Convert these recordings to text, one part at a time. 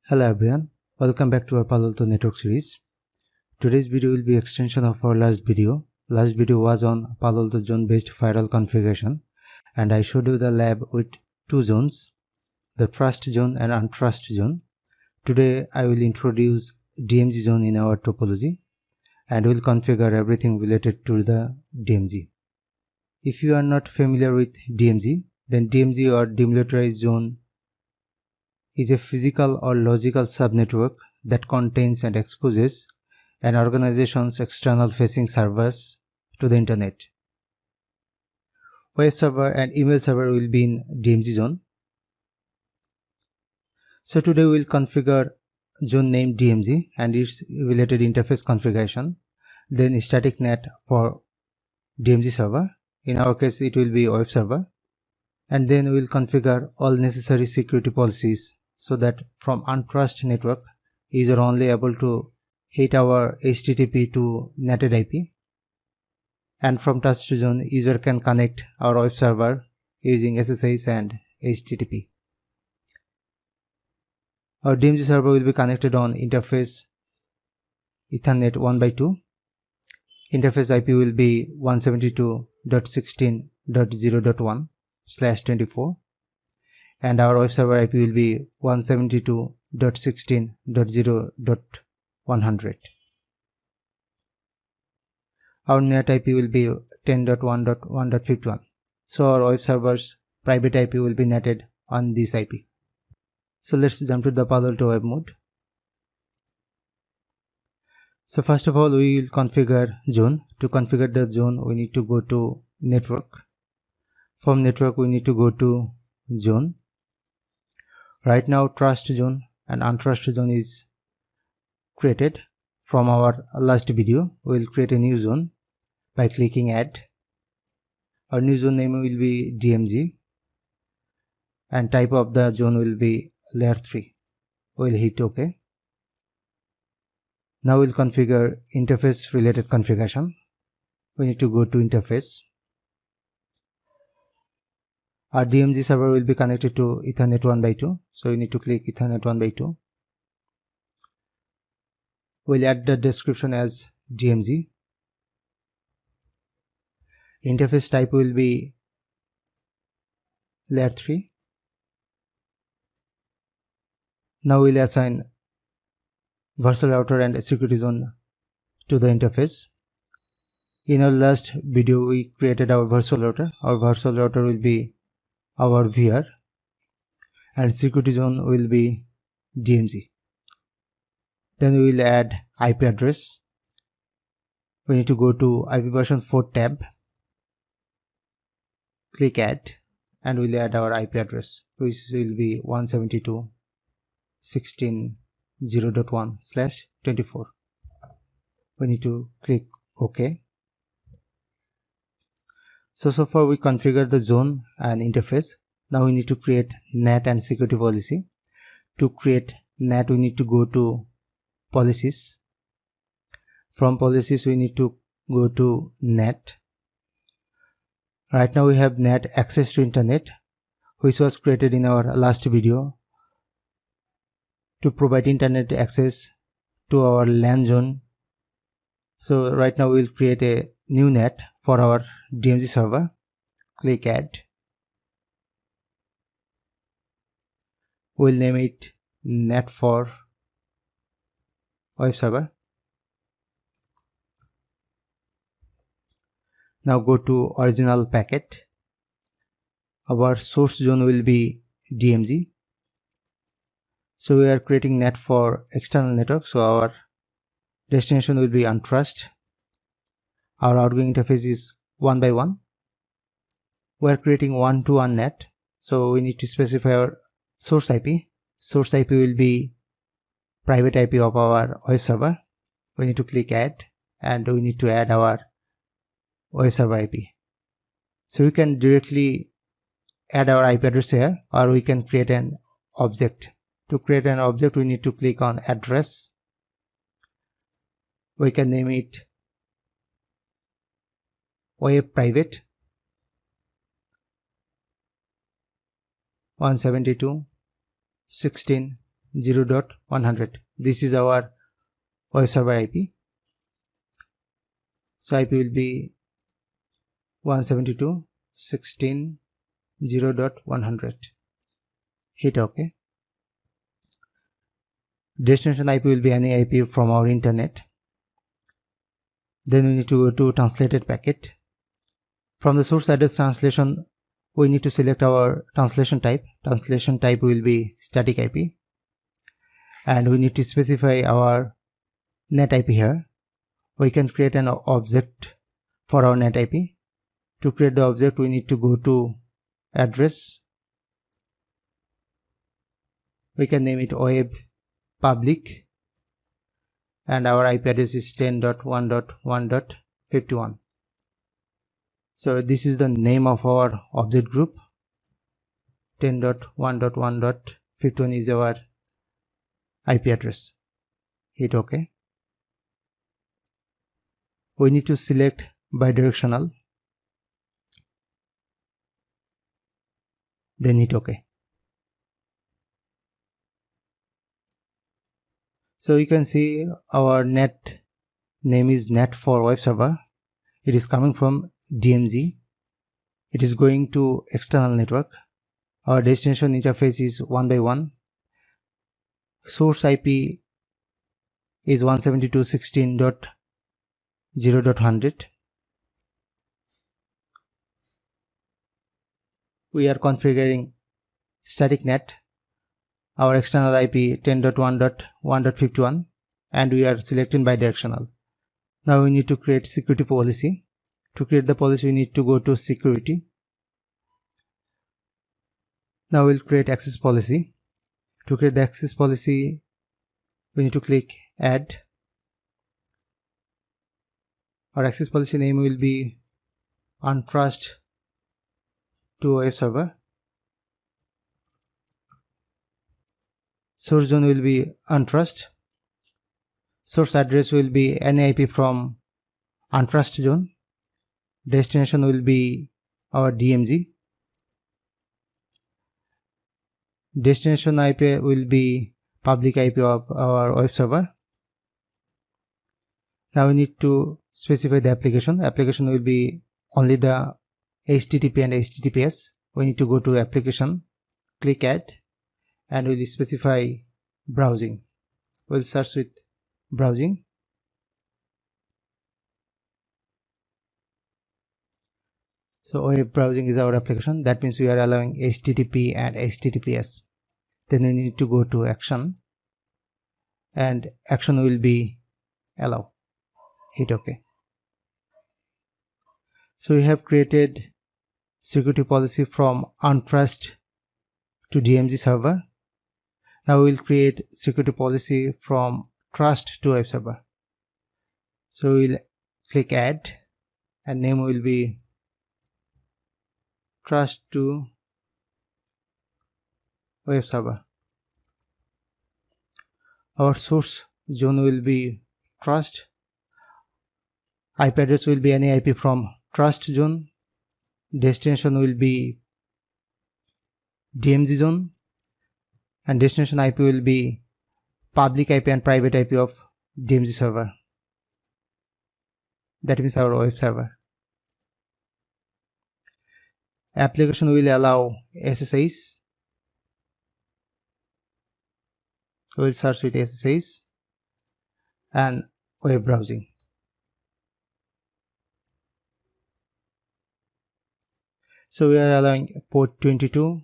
Hello everyone, welcome back to our Palo Alto Networks series. Today's video will be extension of our last video. Last video was on Palo Alto Zone based firewall configuration, and I showed you the lab with two zones, the trust zone and untrust zone. Today I will introduce Dmz zone in our topology and will configure everything related to the Dmz. If you are not familiar with Dmz, then Dmz or demilitarized zone is a physical or logical subnetwork that contains and exposes an organization's external facing servers to the internet. Web server and email server will be in Dmz zone. So today we will configure zone name Dmz and its related interface configuration, then static net for Dmz server. In our case it will be web server, and then we will configure all necessary security policies so that from untrust network user only able to hit our HTTP to netted IP, and from trust zone user can connect our web server using SSH and HTTP. Our Dmz server will be connected on interface Ethernet 1x2. Interface IP will be 172.16.0.1/24, and our web server IP will be 172.16.0.100. Our net IP will be 10.1.1.51. So our web server's private IP will be netted on this IP. So let's jump to the Palo Alto web mode. So first of all, we will configure zone. To configure the zone, we need to go to network. From network, we need to go to zone. Right now, trust zone and untrust zone is created. From our last video, we will create a new zone by clicking add. Our new zone name will be Dmz, and type of the zone will be layer 3. We will hit OK. Now we'll configure interface related configuration. We need to go to interface. Our Dmz server will be connected to Ethernet 1x2, so we need to click Ethernet 1x2. We'll add the description as Dmz. Interface type will be layer 3. Now we'll assign virtual router and security zone to the interface. In our last video, we created our virtual router. Our virtual router will be our VR, and security zone will be Dmz. Then we will add IP address. We need to go to IP version 4 tab, click add, and we'll add our IP address, which will be 172.16.0.1/24. We need to click OK. So far we configured the zone and interface. Now we need to create NAT and security policy. To create NAT, we need to go to policies. From policies, we need to go to NAT. Right now we have NAT access to internet, which was created in our last video to provide internet access to our LAN zone. So right now we will create a new NAT for our Dmz server. Click add. We'll name it NAT for web server. Now go to original packet. Our source zone will be Dmz. So we are creating NAT for external network, so our destination will be untrust. Our outgoing interface is 1x1. We are creating 1-to-1 NAT, so we need to specify our source IP. Source IP will be private IP of our web server. We need to click add, and we need to add our web server IP. So we can directly add our IP address here, or we can create an object. To create an object, we need to click on address. We can name it web private. 172.16.0.100. This is our web server IP. So IP will be 172.16.0.100. Hit OK. Destination IP will be any IP from our internet. Then we need to go to translated packet. From the source address translation, we need to select our translation type. Translation type will be static IP. And we need to specify our net IP here. We can create an object for our net IP. To create the object, we need to go to address. We can name it web public. And our IP address is 10.1.1.51. So this is the name of our object group. 10.1.1.51 is our IP address. Hit OK. We need to select bidirectional. Then hit OK. So you can see our net name is net for web server. It is coming from Dmz. It is going to external network. Our destination interface is 1 by 1. Source IP is 172.16.0.100. We are configuring static net. Our external IP 10.1.1.51 and we are selecting bidirectional. Now we need to create security policy. To create the policy, we need to go to security. Now we'll create access policy. To create the access policy, we need to click add. Our access policy name will be untrust to web server. Source zone will be untrust. Source address will be any IP from untrust zone. Destination will be our Dmz. Destination IP will be public IP of our web server. Now we need to specify the application. Application will be only the HTTP and HTTPS. We need to go to application, click add, and we'll specify browsing. We'll search with browsing. So web browsing is our application. That means we are allowing HTTP and HTTPS. Then we need to go to action, and action will be allow. Hit OK. So we have created security policy from untrust to Dmz server. Now we will create security policy from trust to web server. So we will click add and name will be trust to web server. Our source zone will be trust. IP address will be any IP from trust zone. Destination will be Dmz zone. And destination IP will be public IP and private IP of Dmz server. That means our web server. Application will allow SSH. We will search with SSH and web browsing. So we are allowing port 22,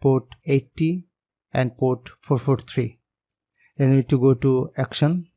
port 80 and port 443. Then we need to go to action.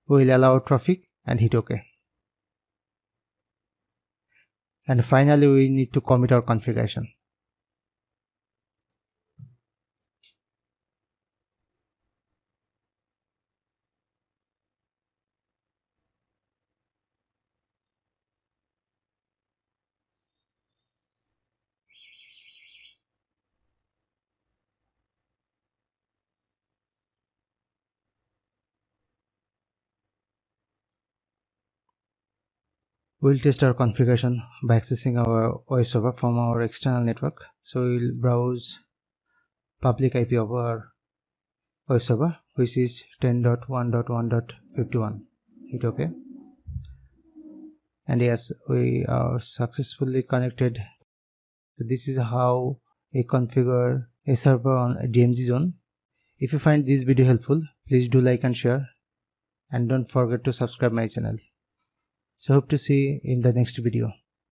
We will allow traffic and hit OK. And finally we need to commit our configuration. We'll test our configuration by accessing our web server from our external network. So we'll browse public IP of our web server, which is 10.1.1.51. Hit OK. And yes, we are successfully connected. So this is how I configure a server on a Dmz Zone. If you find this video helpful, please do like and share, and don't forget to subscribe my channel. So hope to see you in the next video.